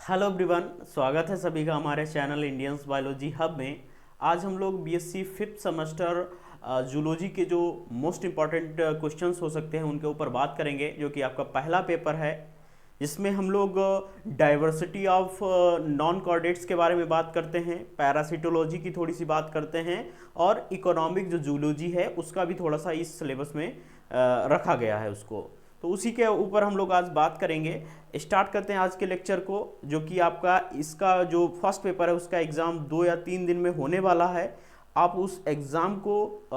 Hello everyone, स्वागत है सभी का हमारे चैनल इंडियंस बायोलॉजी हब में। आज हम लोग बीएससी फिफ्थ सेमेस्टर जूलॉजी के जो मोस्ट इम्पॉर्टेंट क्वेश्चंस हो सकते हैं उनके ऊपर बात करेंगे, जो कि आपका पहला पेपर है, जिसमें हम लोग डाइवर्सिटी ऑफ नॉन कॉर्डेट्स के बारे में बात करते हैं, पैरासिटोलॉजी की थोड़ी सी बात करते हैं और इकोनॉमिक जो जूलॉजी है उसका भी थोड़ा सा इस सिलेबस में रखा गया है उसको। तो उसी के ऊपर हम लोग आज बात करेंगे। स्टार्ट करते हैं आज के लेक्चर को, जो कि आपका इसका जो फर्स्ट पेपर है उसका एग्ज़ाम 2 या 3 दिन में होने वाला है। आप उस एग्ज़ाम को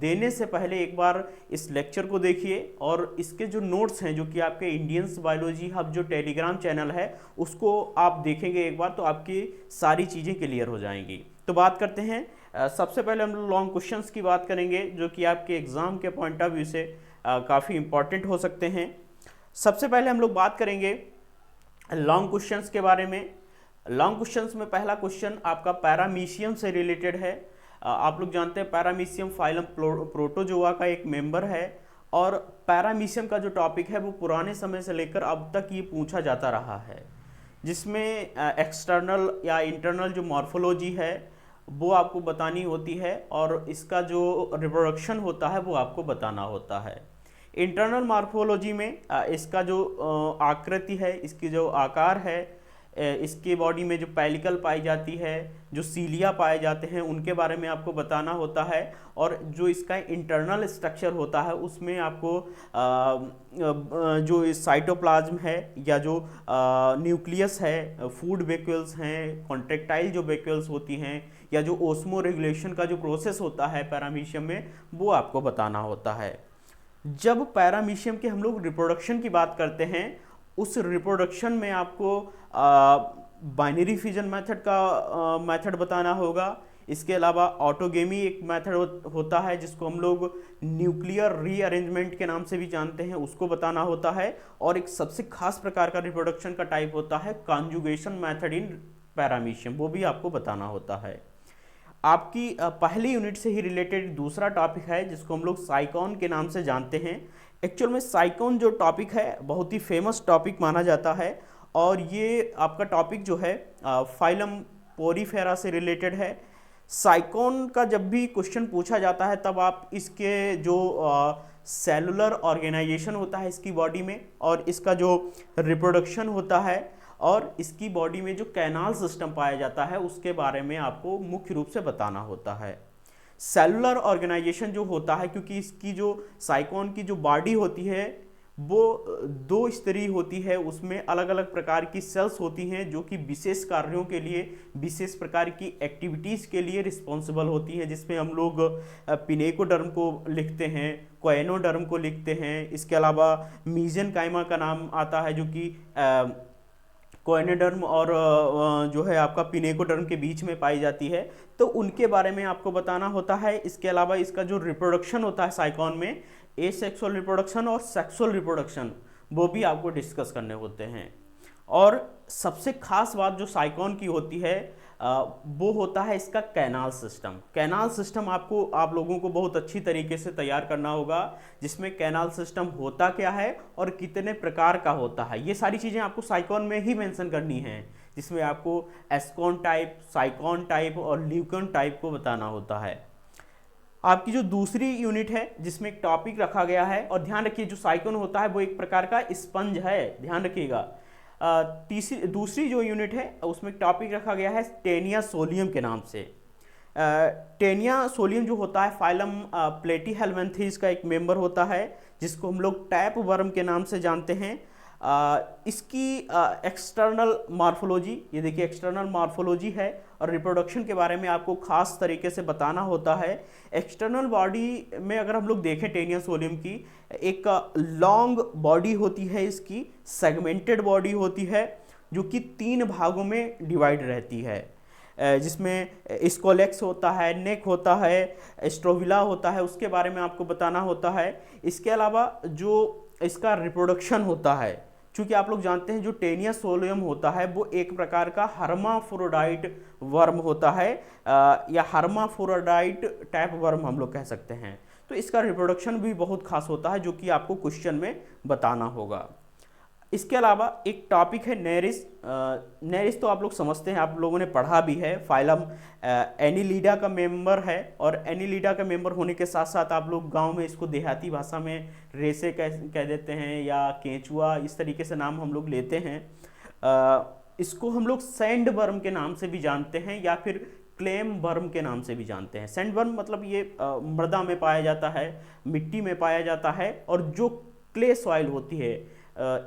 देने से पहले एक बार इस लेक्चर को देखिए और इसके जो नोट्स हैं, जो कि आपके इंडियंस बायोलॉजी हब जो टेलीग्राम चैनल है उसको आप देखेंगे एक बार, तो आपकी सारी चीज़ें क्लियर हो जाएंगी। तो बात करते हैं। सबसे पहले हम लोग लॉन्ग क्वेश्चंस की बात करेंगे, जो कि आपके एग्ज़ाम के पॉइंट ऑफ व्यू से काफ़ी इंपॉर्टेंट हो सकते हैं। सबसे पहले हम लोग बात करेंगे लॉन्ग क्वेश्चंस के बारे में। लॉन्ग क्वेश्चंस में पहला क्वेश्चन आपका पैरामीशियम से रिलेटेड है। आप लोग जानते हैं पैरामीशियम फाइलम प्रोटोजोआ का एक मेंबर है, और पैरामीशियम का जो टॉपिक है वो पुराने समय से लेकर अब तक ये पूछा जाता रहा है, जिसमें एक्सटर्नल या इंटरनल जो मॉर्फोलॉजी है वो आपको बतानी होती है, और इसका जो रिप्रोडक्शन होता है वो आपको बताना होता है। इंटरनल मॉर्फोलॉजी में इसका जो आकृति है, इसकी जो आकार है, इसके बॉडी में जो पेलिकल पाई जाती है, जो सीलिया पाए जाते हैं, उनके बारे में आपको बताना होता है। और जो इसका इंटरनल स्ट्रक्चर होता है उसमें आपको जो साइटोप्लाज्म है या जो न्यूक्लियस है, फूड वैक्यूल्स हैं, कॉन्ट्रेक्टाइल जो वैक्यूल्स होती हैं, या जो ओस्मो रेगुलेशन का जो प्रोसेस होता है पैरामीशियम में, वो आपको बताना होता है। जब पैरामीशियम के हम लोग रिप्रोडक्शन की बात करते हैं, उस रिप्रोडक्शन में आपको बाइनरी फिजन मेथड का मेथड बताना होगा। इसके अलावा ऑटोगेमी एक मेथड होता है जिसको हम लोग न्यूक्लियर रीअरेंजमेंट के नाम से भी जानते हैं, उसको बताना होता है। और एक सबसे खास प्रकार का रिप्रोडक्शन का टाइप होता है कॉन्जुगेशन मेथड इन पैरामीशियम, वो भी आपको बताना होता है। आपकी पहली यूनिट से ही रिलेटेड दूसरा टॉपिक है जिसको हम लोग साइकॉन के नाम से जानते हैं। एक्चुअल में साइकॉन जो टॉपिक है बहुत ही फेमस टॉपिक माना जाता है, और ये आपका टॉपिक जो है फाइलम पोरीफेरा से रिलेटेड है। साइकॉन का जब भी क्वेश्चन पूछा जाता है तब आप इसके जो सेलुलर ऑर्गेनाइजेशन होता है इसकी बॉडी में, और इसका जो रिप्रोडक्शन होता है, और इसकी बॉडी में जो कैनाल सिस्टम पाया जाता है उसके बारे में आपको मुख्य रूप से बताना होता है। सेलुलर ऑर्गेनाइजेशन जो होता है, क्योंकि इसकी जो साइकॉन की जो बॉडी होती है वो 2 स्तरीय होती है, उसमें अलग अलग प्रकार की सेल्स होती हैं जो कि विशेष कार्यों के लिए, विशेष प्रकार की एक्टिविटीज़ के लिए रिस्पॉन्सिबल होती हैं, जिसमें हम लोग पिनेकोडर्म को लिखते हैं, कोएनोडर्म को लिखते हैं। इसके अलावा मीजेनकाइमा का नाम आता है, जो कि कोएनोडर्म और जो है आपका पिनेकोडर्म के बीच में पाई जाती है, तो उनके बारे में आपको बताना होता है। इसके अलावा इसका जो रिप्रोडक्शन होता है साइकॉन में, एसेक्सुअल रिप्रोडक्शन और सेक्सुअल रिप्रोडक्शन, वो भी आपको डिस्कस करने होते हैं। और सबसे खास बात जो साइकॉन की होती है वो होता है इसका कैनाल सिस्टम। कैनाल सिस्टम आप लोगों को बहुत अच्छी तरीके से तैयार करना होगा, जिसमें कैनाल सिस्टम होता क्या है और कितने प्रकार का होता है, ये सारी चीज़ें आपको साइकॉन में ही मेंशन करनी है, जिसमें आपको एस्कॉन टाइप, साइकॉन टाइप और ल्यूकॉन टाइप को बताना होता है। आपकी जो दूसरी यूनिट है जिसमें एक टॉपिक रखा गया है, और ध्यान रखिए जो साइकॉन होता है वो एक प्रकार का स्पंज है, ध्यान रखिएगा। दूसरी जो यूनिट है उसमें एक टॉपिक रखा गया है टेनिया सोलियम के नाम से। टेनिया सोलियम जो होता है फाइलम प्लेटीहेल्मिन्थेस का एक मेंबर होता है, जिसको हम लोग टैप वर्म के नाम से जानते हैं। इसकी एक्सटर्नल मॉर्फोलॉजी, ये देखिए एक्सटर्नल मॉर्फोलॉजी है, और रिप्रोडक्शन के बारे में आपको खास तरीके से बताना होता है। एक्सटर्नल बॉडी में अगर हम लोग देखें टेनिया सोलियम की, एक लॉन्ग बॉडी होती है, इसकी सेगमेंटेड बॉडी होती है, जो कि 3 भागों में डिवाइड रहती है, जिसमें स्कोलेक्स होता है, नेक होता है, स्ट्रोविला होता है, उसके बारे में आपको बताना होता है। इसके अलावा जो इसका रिप्रोडक्शन होता है, क्योंकि आप लोग जानते हैं जो टेनिया सोलियम होता है वो एक प्रकार का हर्माफ्रोडाइट वर्म होता है, या हर्माफ्रोडाइट टाइप वर्म हम लोग कह सकते हैं। तो इसका रिप्रोडक्शन भी बहुत खास होता है, जो कि आपको क्वेश्चन में बताना होगा। इसके अलावा एक टॉपिक है नेरिस। नेरिस तो आप लोग समझते हैं, आप लोगों ने पढ़ा भी है, फाइलम एनिलिडा का मेंबर है। और एनिलिडा का मेंबर होने के साथ साथ आप लोग गांव में इसको देहाती भाषा में रेसे कह देते हैं, या केंचुआ, इस तरीके से नाम हम लोग लेते हैं। इसको हम लोग सैंड वर्म के नाम से भी जानते हैं, या फिर क्लेम वर्म के नाम से भी जानते हैं। सैंड वर्म मतलब ये मृदा में पाया जाता है, मिट्टी में पाया जाता है। और जो क्ले सॉइल होती है,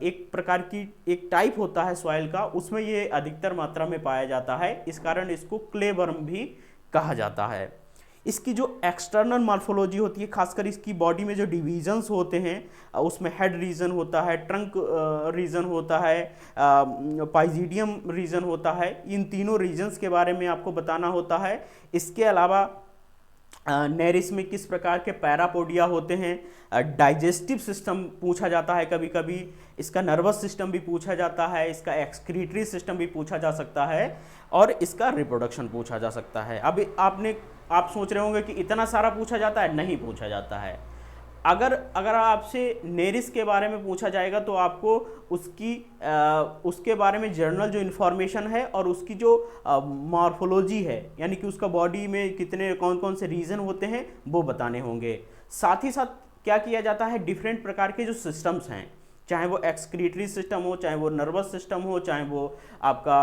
एक प्रकार की एक टाइप होता है सॉइल का, उसमें ये अधिकतर मात्रा में पाया जाता है। इस कारण इसको क्ले वर्म भी कहा जाता है। इसकी जो एक्सटर्नल मॉर्फोलॉजी होती है, खासकर इसकी बॉडी में जो डिवीजन्स होते हैं, उसमें हेड रीजन होता है, ट्रंक रीजन होता है, पाइजीडियम रीजन होता है। इन तीनों रीजन्स के बारे में आपको बताना होता है। इसके अलावा नेरिस में किस प्रकार के पैरापोडिया होते हैं, डाइजेस्टिव सिस्टम पूछा जाता है कभी कभी, इसका नर्वस सिस्टम भी पूछा जाता है, इसका एक्सक्रीटरी सिस्टम भी पूछा जा सकता है, और इसका रिप्रोडक्शन पूछा जा सकता है। अब आप सोच रहे होंगे कि इतना सारा पूछा जाता है, नहीं पूछा जाता है। अगर आपसे नेरिस के बारे में पूछा जाएगा तो आपको उसके बारे में जर्नल जो इन्फॉर्मेशन है और उसकी जो मॉर्फोलॉजी है, यानी कि उसका बॉडी में कितने कौन कौन से रीजन होते हैं, वो बताने होंगे। साथ ही साथ क्या किया जाता है, डिफरेंट प्रकार के जो सिस्टम्स हैं, चाहे वो एक्सक्रीटरी सिस्टम हो, चाहे वो नर्वस सिस्टम हो, चाहे वो आपका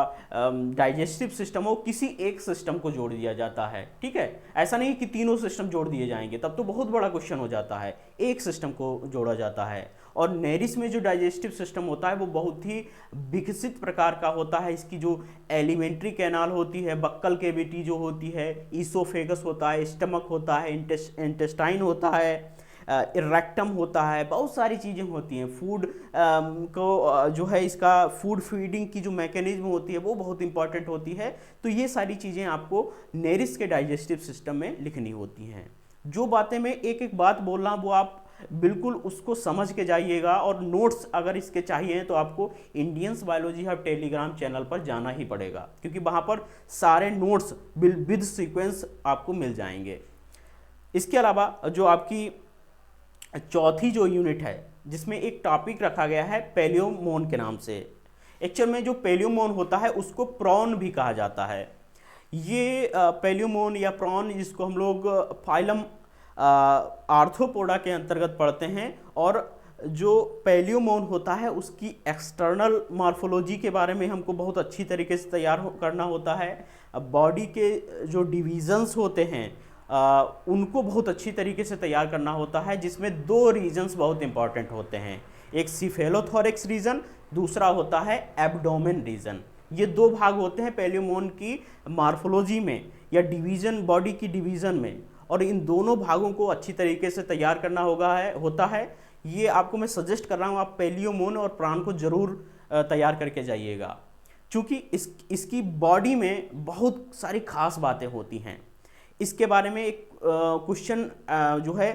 डाइजेस्टिव सिस्टम हो, किसी एक सिस्टम को जोड़ दिया जाता है। ठीक है, ऐसा नहीं कि तीनों सिस्टम जोड़ दिए जाएंगे, तब तो बहुत बड़ा क्वेश्चन हो जाता है। एक सिस्टम को जोड़ा जाता है। और नेरिस में जो डाइजेस्टिव सिस्टम होता है वो बहुत ही विकसित प्रकार का होता है। इसकी जो एलिमेंट्री कैनाल होती है, बक्कल केविटी जो होती है, ईसोफेगस होता है, स्टमक होता है, इंटेस्टाइन होता है, इरेक्टम होता है, बहुत सारी चीज़ें होती हैं। फूड को जो है, इसका फूड फीडिंग की जो मैकेनिज्म होती है वो बहुत इंपॉर्टेंट होती है। तो ये सारी चीज़ें आपको नेरिस के डाइजेस्टिव सिस्टम में लिखनी होती हैं। जो बातें मैं एक एक बात बोल रहा हूँ वो आप बिल्कुल उसको समझ के जाइएगा। और नोट्स अगर इसके चाहिए तो आपको Indians biology hub Telegram channel पर जाना ही पड़ेगा, क्योंकि वहाँ पर सारे नोट्स विद सीक्वेंस आपको मिल जाएंगे। इसके अलावा जो आपकी चौथी जो यूनिट है, जिसमें एक टॉपिक रखा गया है पैलियोमोन के नाम से। एक्चुअल में जो पैलियोमोन होता है उसको प्रॉन भी कहा जाता है। ये पैलियोमोन या प्रॉन, जिसको हम लोग फाइलम आर्थ्रोपोडा के अंतर्गत पढ़ते हैं। और जो पैलियोमोन होता है उसकी एक्सटर्नल मॉर्फोलॉजी के बारे में हमको बहुत अच्छी तरीके से तैयार करना होता है। बॉडी के जो डिवीजन्स होते हैं उनको बहुत अच्छी तरीके से तैयार करना होता है, जिसमें दो रीजन्स बहुत इंपॉर्टेंट होते हैं। एक सिफेलोथोरेक्स रीजन, दूसरा होता है एब्डोमेन रीजन। ये दो भाग होते हैं पैलियोमोन की मॉर्फोलॉजी में या डिवीजन, बॉडी की डिवीजन में। और इन दोनों भागों को अच्छी तरीके से तैयार करना होता है। ये आपको मैं सजेस्ट कर रहा हूँ, आप पैलियोमोन और प्राण को जरूर तैयार करके जाइएगा, क्योंकि इसकी बॉडी में बहुत सारी खास बातें होती हैं। इसके बारे में एक क्वेश्चन जो है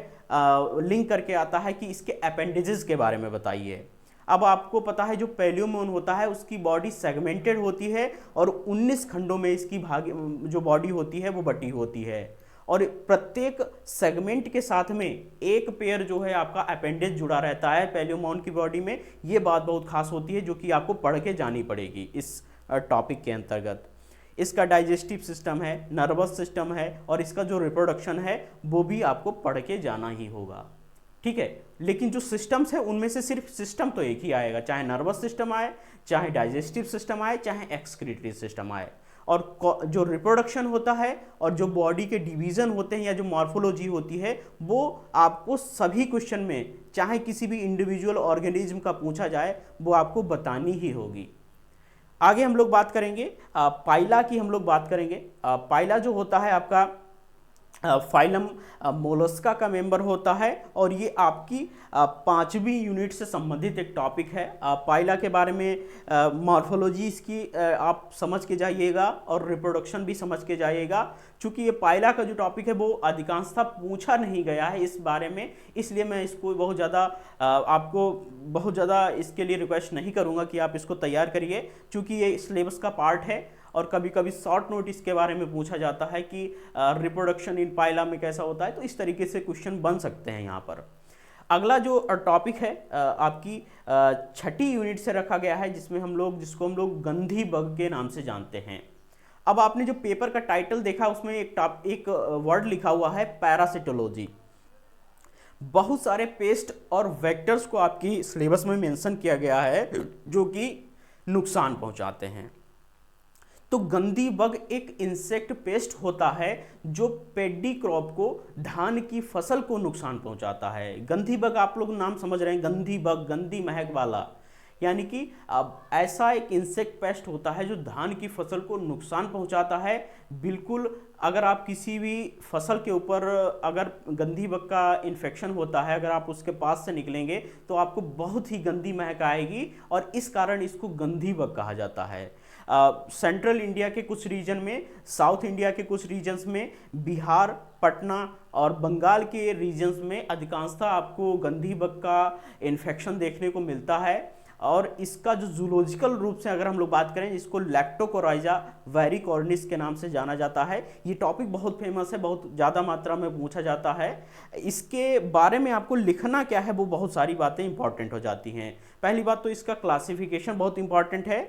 लिंक करके आता है कि इसके अपेंडेजेस के बारे में बताइए। अब आपको पता है जो पैलियोमोन होता है उसकी बॉडी सेगमेंटेड होती है और 19 खंडों में इसकी जो बॉडी होती है वो बटी होती है। और प्रत्येक सेगमेंट के साथ में एक पेयर जो है आपका अपेंडेज जुड़ा रहता है पैलियोमोन की बॉडी में। ये बात बहुत खास होती है जो कि आपको पढ़ के जानी पड़ेगी इस टॉपिक के अंतर्गत। इसका डाइजेस्टिव सिस्टम है, नर्वस सिस्टम है, और इसका जो रिप्रोडक्शन है वो भी आपको पढ़ के जाना ही होगा। ठीक है, लेकिन जो सिस्टम्स है उनमें से सिर्फ सिस्टम तो एक ही आएगा, चाहे नर्वस सिस्टम आए, चाहे डाइजेस्टिव सिस्टम आए, चाहे एक्सक्रीटरी सिस्टम आए। और जो रिप्रोडक्शन होता है और जो बॉडी के डिवीजन होते हैं या जो मॉर्फोलॉजी होती है वो आपको सभी क्वेश्चन में, चाहे किसी भी इंडिविजुअल ऑर्गेनिज्म का पूछा जाए, वो आपको बतानी ही होगी। आगे हम लोग बात करेंगे पाइला की। हम लोग बात करेंगे पाइला जो होता है आपका फाइलम मोलस्का का मेंबर होता है, और ये आपकी 5वीं यूनिट से संबंधित एक टॉपिक है। पाइला के बारे में मॉर्फोलॉजी इसकी आप समझ के जाइएगा और रिप्रोडक्शन भी समझ के जाइएगा, क्योंकि ये पाइला का जो टॉपिक है वो अधिकांशतः पूछा नहीं गया है इस बारे में, इसलिए मैं इसको आपको बहुत ज़्यादा इसके लिए रिक्वेस्ट नहीं करूँगा कि आप इसको तैयार करिए, क्योंकि ये सिलेबस का पार्ट है। और कभी कभी शॉर्ट नोट इसके बारे में पूछा जाता है कि रिप्रोडक्शन इन पाइला में कैसा होता है, तो इस तरीके से क्वेश्चन बन सकते हैं यहाँ पर। अगला जो टॉपिक है आपकी छठी यूनिट से रखा गया है, जिसको हम लोग गंधी बग के नाम से जानते हैं। अब आपने जो पेपर का टाइटल देखा उसमें एक वर्ड लिखा हुआ है पैरासिटोलॉजी। बहुत सारे पेस्ट और वेक्टर्स को आपकी सिलेबस में मेंशन किया गया है जो कि नुकसान पहुंचाते हैं। तो गंधी बग एक इंसेक्ट पेस्ट होता है जो पेडी क्रॉप को, धान की फसल को नुकसान पहुंचाता है। गंधी बग आप लोग नाम समझ रहे हैं, गंधी बग, गंदी महक वाला, यानी कि अब ऐसा एक इंसेक्ट पेस्ट होता है जो धान की फसल को नुकसान पहुंचाता है। बिल्कुल, अगर आप किसी भी फसल के ऊपर अगर गंधी बग का इन्फेक्शन होता है, अगर आप उसके पास से निकलेंगे तो आपको बहुत ही गंदी महक आएगी और इस कारण इसको गंधी बग कहा जाता है। सेंट्रल इंडिया के कुछ रीजन में, साउथ इंडिया के कुछ रीजन्स में, बिहार, पटना और बंगाल के रीजन्स में अधिकांशतः आपको गंधी बग का इन्फेक्शन देखने को मिलता है। और इसका जो जूलॉजिकल रूप से अगर हम लोग बात करें, इसको लैक्टोकोराइजा वेरिकॉर्निस के नाम से जाना जाता है। ये टॉपिक बहुत फेमस है, बहुत ज़्यादा मात्रा में पूछा जाता है। इसके बारे में आपको लिखना क्या है, वो बहुत सारी बातें इंपॉर्टेंट हो जाती हैं। पहली बात तो इसका क्लासिफिकेशन बहुत इंपॉर्टेंट है।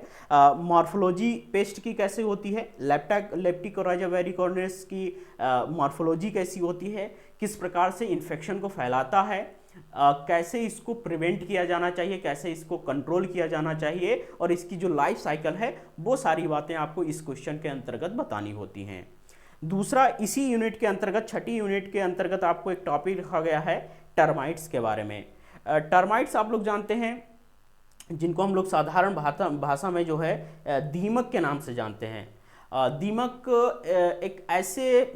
मॉर्फोलॉजी पेस्ट की कैसे होती है, लेप्टिकोराइजा वेरिकॉर्निस की मॉर्फोलॉजी कैसी होती है, किस प्रकार से इन्फेक्शन को फैलाता है, कैसे इसको प्रिवेंट किया जाना चाहिए, कैसे इसको कंट्रोल किया जाना चाहिए, और इसकी जो लाइफ साइकिल है वो सारी बातें आपको इस क्वेश्चन के अंतर्गत बतानी होती हैं। दूसरा, इसी यूनिट के अंतर्गत, छठी यूनिट के अंतर्गत आपको एक टॉपिक रखा गया है टर्माइट्स के बारे में। टर्माइट्स आप लोग जानते हैं, जिनको हम लोग साधारण भाषा में जो है दीमक के नाम से जानते हैं। दीमक एक ऐसे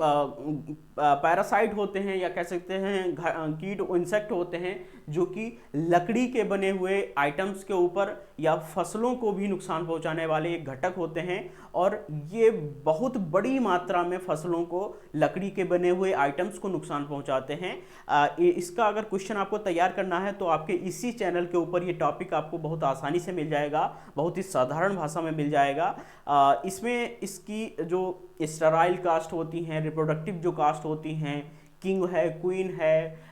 पैरासाइट होते हैं या कह सकते हैं कीट, इंसेक्ट होते हैं जो कि लकड़ी के बने हुए आइटम्स के ऊपर या फसलों को भी नुकसान पहुंचाने वाले एक घटक होते हैं। और ये बहुत बड़ी मात्रा में फसलों को, लकड़ी के बने हुए आइटम्स को नुकसान पहुंचाते हैं। इसका अगर क्वेश्चन आपको तैयार करना है तो आपके इसी चैनल के ऊपर ये टॉपिक आपको बहुत आसानी से मिल जाएगा, बहुत ही साधारण भाषा में मिल जाएगा। इसमें इसकी जो स्टेराइल कास्ट होती हैं, रिप्रोडक्टिव जो कास्ट होती हैं, किंग है, क्वीन है,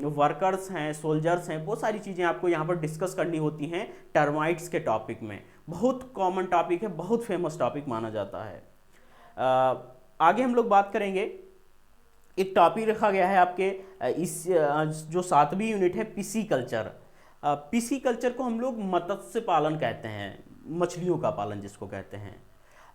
वर्कर्स हैं, सोल्जर्स हैं, वो सारी चीज़ें आपको यहाँ पर डिस्कस करनी होती हैं टर्माइट्स के टॉपिक में। बहुत कॉमन टॉपिक है, बहुत फेमस टॉपिक माना जाता है। आगे हम लोग बात करेंगे, एक टॉपिक रखा गया है आपके इस जो 7वीं यूनिट है, पिसीकल्चर। पिसीकल्चर को हम लोग मत्स्य पालन कहते हैं, मछलियों का पालन जिसको कहते हैं।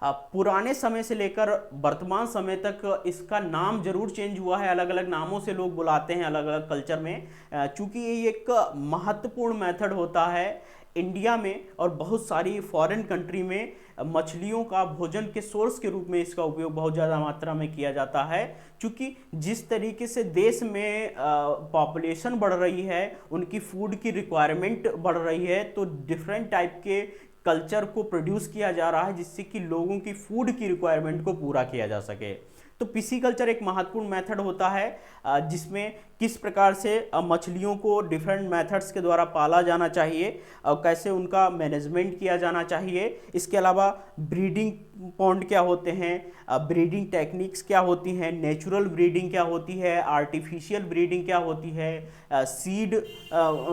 पुराने समय से लेकर वर्तमान समय तक इसका नाम जरूर चेंज हुआ है, अलग अलग नामों से लोग बुलाते हैं अलग अलग कल्चर में, चूँकि ये एक महत्वपूर्ण मेथड होता है इंडिया में और बहुत सारी फॉरेन कंट्री में। मछलियों का भोजन के सोर्स के रूप में इसका उपयोग बहुत ज़्यादा मात्रा में किया जाता है, क्योंकि जिस तरीके से देश में पॉपुलेशन बढ़ रही है, उनकी फूड की रिक्वायरमेंट बढ़ रही है, तो डिफरेंट टाइप के कल्चर को प्रोड्यूस किया जा रहा है जिससे कि लोगों की फूड की रिक्वायरमेंट को पूरा किया जा सके। तो पिसीकल्चर एक महत्वपूर्ण मेथड होता है जिसमें किस प्रकार से मछलियों को डिफरेंट मेथड्स के द्वारा पाला जाना चाहिए और कैसे उनका मैनेजमेंट किया जाना चाहिए। इसके अलावा ब्रीडिंग पॉन्ड क्या होते हैं, ब्रीडिंग टेक्निक्स क्या होती हैं, नेचुरल ब्रीडिंग क्या होती है, आर्टिफिशियल ब्रीडिंग क्या होती है,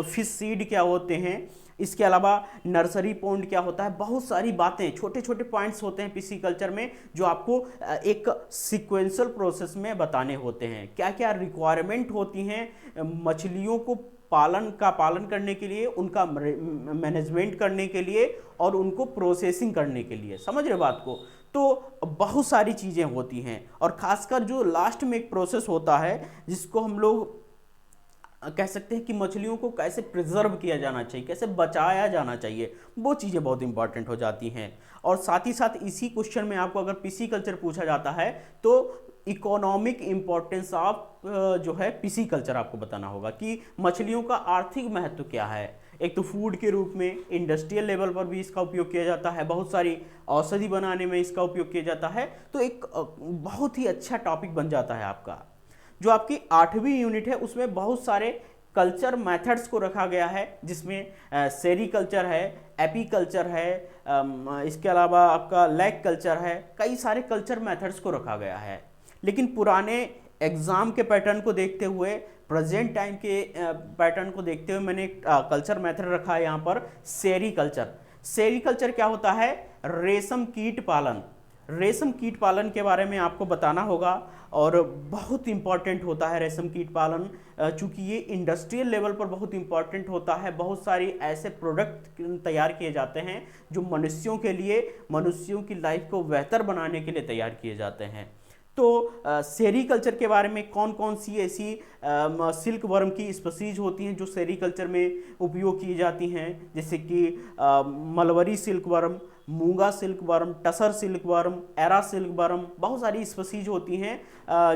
फिश सीड क्या होते हैं, इसके अलावा नर्सरी पॉन्ड क्या होता है। बहुत सारी बातें, छोटे छोटे पॉइंट्स होते हैं पिसीकल्चर में जो आपको एक सीक्वेंशियल प्रोसेस में बताने होते हैं। क्या क्या रिक्वायरमेंट होती हैं मछलियों को पालन करने के लिए, उनका मैनेजमेंट करने के लिए और उनको प्रोसेसिंग करने के लिए। समझ रहे बात को? तो बहुत सारी चीज़ें होती हैं और ख़ासकर जो लास्ट में एक प्रोसेस होता है जिसको हम लोग कह सकते हैं कि मछलियों को कैसे प्रिजर्व किया जाना चाहिए, कैसे बचाया जाना चाहिए, वो चीज़ें बहुत इंपॉर्टेंट हो जाती हैं। और साथ ही साथ इसी क्वेश्चन में आपको अगर पिसीकल्चर पूछा जाता है तो इकोनॉमिक इम्पोर्टेंस ऑफ जो है पिसीकल्चर आपको बताना होगा कि मछलियों का आर्थिक महत्व क्या है। एक तो फूड के रूप में, इंडस्ट्रियल लेवल पर भी इसका उपयोग किया जाता है, बहुत सारी औषधि बनाने में इसका उपयोग किया जाता है। तो एक बहुत ही अच्छा टॉपिक बन जाता है आपका। जो आपकी 8वीं यूनिट है उसमें बहुत सारे कल्चर मेथड्स को रखा गया है, जिसमें सेरीकल्चर है, एपीकल्चर है, इसके अलावा आपका लैग कल्चर है, कई सारे कल्चर मेथड्स को रखा गया है। लेकिन पुराने एग्ज़ाम के पैटर्न को देखते हुए, प्रेजेंट टाइम के पैटर्न को देखते हुए मैंने एक कल्चर मेथड रखा है यहाँ पर, सेरीकल्चर। सेरीकल्चर क्या होता है? रेशम कीट पालन। रेशम कीट पालन के बारे में आपको बताना होगा और बहुत इंपॉर्टेंट होता है रेशम कीट पालन, चूँकि ये इंडस्ट्रियल लेवल पर बहुत इंपॉर्टेंट होता है। बहुत सारी ऐसे प्रोडक्ट तैयार किए जाते हैं जो मनुष्यों के लिए, मनुष्यों की लाइफ को बेहतर बनाने के लिए तैयार किए जाते हैं। तो सेरीकल्चर के बारे में कौन कौन सी ऐसी सिल्क वर्म की स्पीसीज होती हैं जो सेरीकल्चर में उपयोग की जाती हैं, जैसे कि मलबरी सिल्क वर्म, मूंगा silk worm, tussar silk worm, era silk worm, बहुत सारी स्पीसीज होती हैं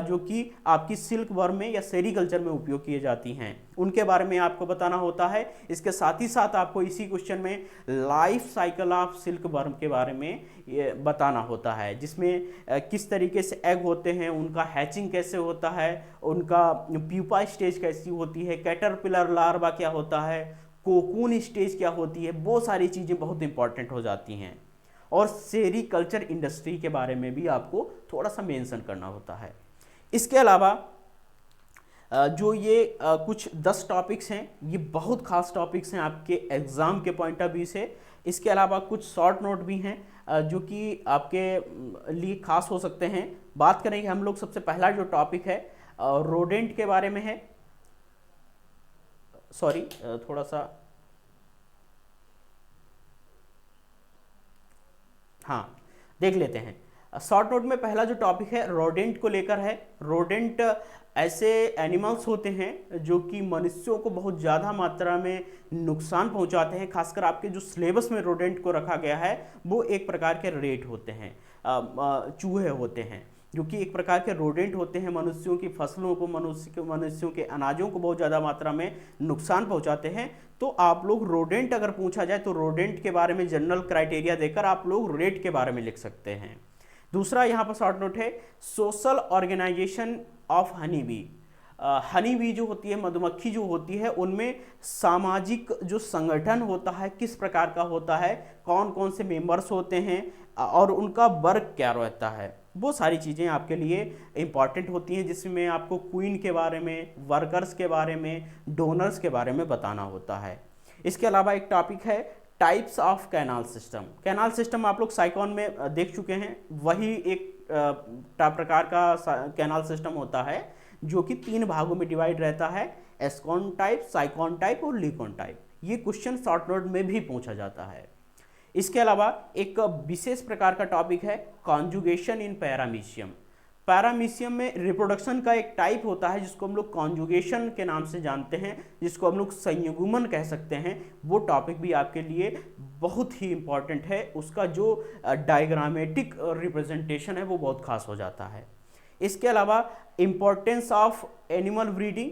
जो कि आपकी सिल्क वर्म में या सेरीकल्चर में उपयोग किए जाती हैं, उनके बारे में आपको बताना होता है। इसके साथ ही साथ आपको इसी क्वेश्चन में life cycle of silk worm के बारे में ये बताना होता है, जिसमें किस तरीके से एग होते हैं, उनका हैचिंग कैसे होता है, उनका प्यूपा स्टेज कैसी होती है, कैटरपिलर लार्वा क्या होता है, कोकून स्टेज क्या होती है, वो सारी चीज़ें बहुत इंपॉर्टेंट हो जाती हैं। और सेरीकल्चर इंडस्ट्री के बारे में भी आपको थोड़ा सा मेंशन करना होता है। इसके अलावा जो ये कुछ 10 टॉपिक्स हैं, ये बहुत खास टॉपिक्स हैं आपके एग्ज़ाम के पॉइंट ऑफ व्यू से। इसके अलावा कुछ शॉर्ट नोट भी हैं जो कि आपके लिए खास हो सकते हैं। बात करेंगे हम लोग, सबसे पहला जो टॉपिक है रोडेंट के बारे में है। सॉरी, थोड़ा सा, हाँ देख लेते हैं। शॉर्ट नोट में पहला जो टॉपिक है रोडेंट को लेकर है। रोडेंट ऐसे एनिमल्स होते हैं जो कि मनुष्यों को बहुत ज़्यादा मात्रा में नुकसान पहुंचाते हैं। खासकर आपके जो सिलेबस में रोडेंट को रखा गया है वो एक प्रकार के रेट होते हैं, चूहे होते हैं, जो कि एक प्रकार के रोडेंट होते हैं, मनुष्यों की फसलों को, मनुष्यों के अनाजों को बहुत ज़्यादा मात्रा में नुकसान पहुंचाते हैं। तो आप लोग रोडेंट अगर पूछा जाए तो रोडेंट के बारे में जनरल क्राइटेरिया देकर आप लोग रेट के बारे में लिख सकते हैं। दूसरा यहाँ पर शॉर्ट नोट है social organisation of honey bee. Honey bee जो होती है, मधुमक्खी जो होती है, उनमें सामाजिक जो संगठन होता है किस प्रकार का होता है, कौन कौन से मेंबर्स होते हैं और उनका वर्क क्या रहता है, वो सारी चीज़ें आपके लिए इम्पॉर्टेंट होती हैं, जिसमें आपको क्वीन के बारे में, वर्कर्स के बारे में, डोनर्स के बारे में बताना होता है। इसके अलावा एक टॉपिक है types of canal system. Canal system आप लोग साइकॉन में देख चुके हैं, वही एक प्रकार का कैनाल सिस्टम होता है जो कि 3 भागों में डिवाइड रहता है, एस्कॉन टाइप, साइकॉन टाइप और लीकॉन टाइप। ये क्वेश्चन शॉर्ट नोट में भी पूछा जाता है। इसके अलावा एक विशेष प्रकार का टॉपिक है कॉन्जुगेशन इन पैरामीशियम। पैरामीशियम में रिप्रोडक्शन का एक टाइप होता है जिसको हम लोग कॉन्जुगेशन के नाम से जानते हैं, जिसको हम लोग संयुग्मन कह सकते हैं। वो टॉपिक भी आपके लिए बहुत ही इंपॉर्टेंट है, उसका जो डायग्रामेटिक रिप्रेजेंटेशन है वो बहुत खास हो जाता है। इसके अलावा importance of animal breeding.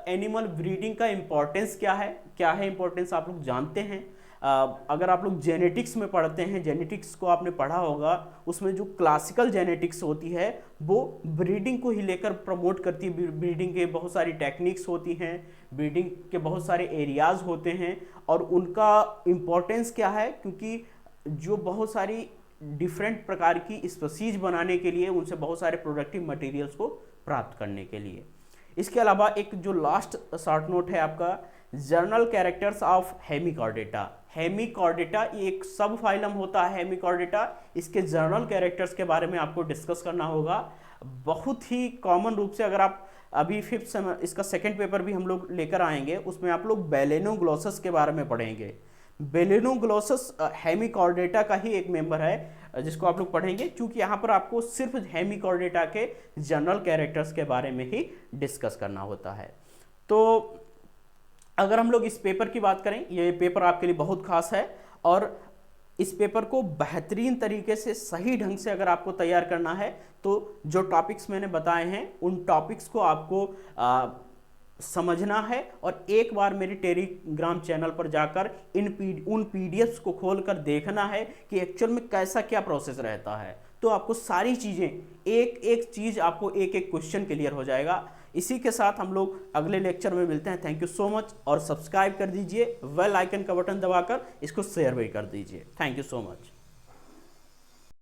Animal breeding का इम्पोर्टेंस क्या है इम्पोर्टेंस आप लोग जानते हैं। अगर आप लोग जेनेटिक्स में पढ़ते हैं, जेनेटिक्स को आपने पढ़ा होगा, उसमें जो क्लासिकल जेनेटिक्स होती है वो ब्रीडिंग को ही लेकर प्रमोट करती है। ब्रीडिंग के बहुत सारी टेक्निक्स होती हैं, ब्रीडिंग के बहुत सारे एरियाज होते हैं और उनका इम्पोर्टेंस क्या है, क्योंकि जो बहुत सारी डिफरेंट प्रकार की स्पीसीज बनाने के लिए, उनसे बहुत सारे प्रोडक्टिव मटेरियल्स को प्राप्त करने के लिए। इसके अलावा एक जो लास्ट शॉर्ट नोट है आपका, journal characters of Hemichordata. Hemichordata ये एक सब फाइलम होता है हेमिकॉर्डेटा, इसके जर्नल कैरेक्टर्स के बारे में आपको डिस्कस करना होगा। बहुत ही कॉमन रूप से अगर आप अभी 5th सेमेस्टर, इसका 2nd पेपर भी हम लोग लेकर आएंगे, उसमें आप लोग बेलेनोग्लोसस के बारे में पढ़ेंगे। बेलेनोग्लोसस हेमिकॉर्डेटा का ही एक मेंबर है जिसको आप लोग पढ़ेंगे, क्योंकि यहाँ पर आपको सिर्फ हेमिकॉर्डेटा के जनरल कैरेक्टर्स के बारे में ही डिस्कस करना होता है। तो अगर हम लोग इस पेपर की बात करें, ये पेपर आपके लिए बहुत खास है और इस पेपर को बेहतरीन तरीके से सही ढंग से अगर आपको तैयार करना है तो जो टॉपिक्स मैंने बताए हैं उन टॉपिक्स को आपको समझना है और एक बार मेरे टेलीग्राम चैनल पर जाकर उन पीडीएफ्स को खोलकर देखना है कि एक्चुअल में कैसा क्या प्रोसेस रहता है। तो आपको सारी चीज़ें, एक एक चीज़ आपको एक एक क्वेश्चन क्लियर हो जाएगा। इसी के साथ हम लोग अगले लेक्चर में मिलते हैं। थैंक यू सो मच और सब्सक्राइब कर दीजिए, बेल आइकन का बटन दबाकर इसको शेयर भी कर दीजिए। Thank you so much.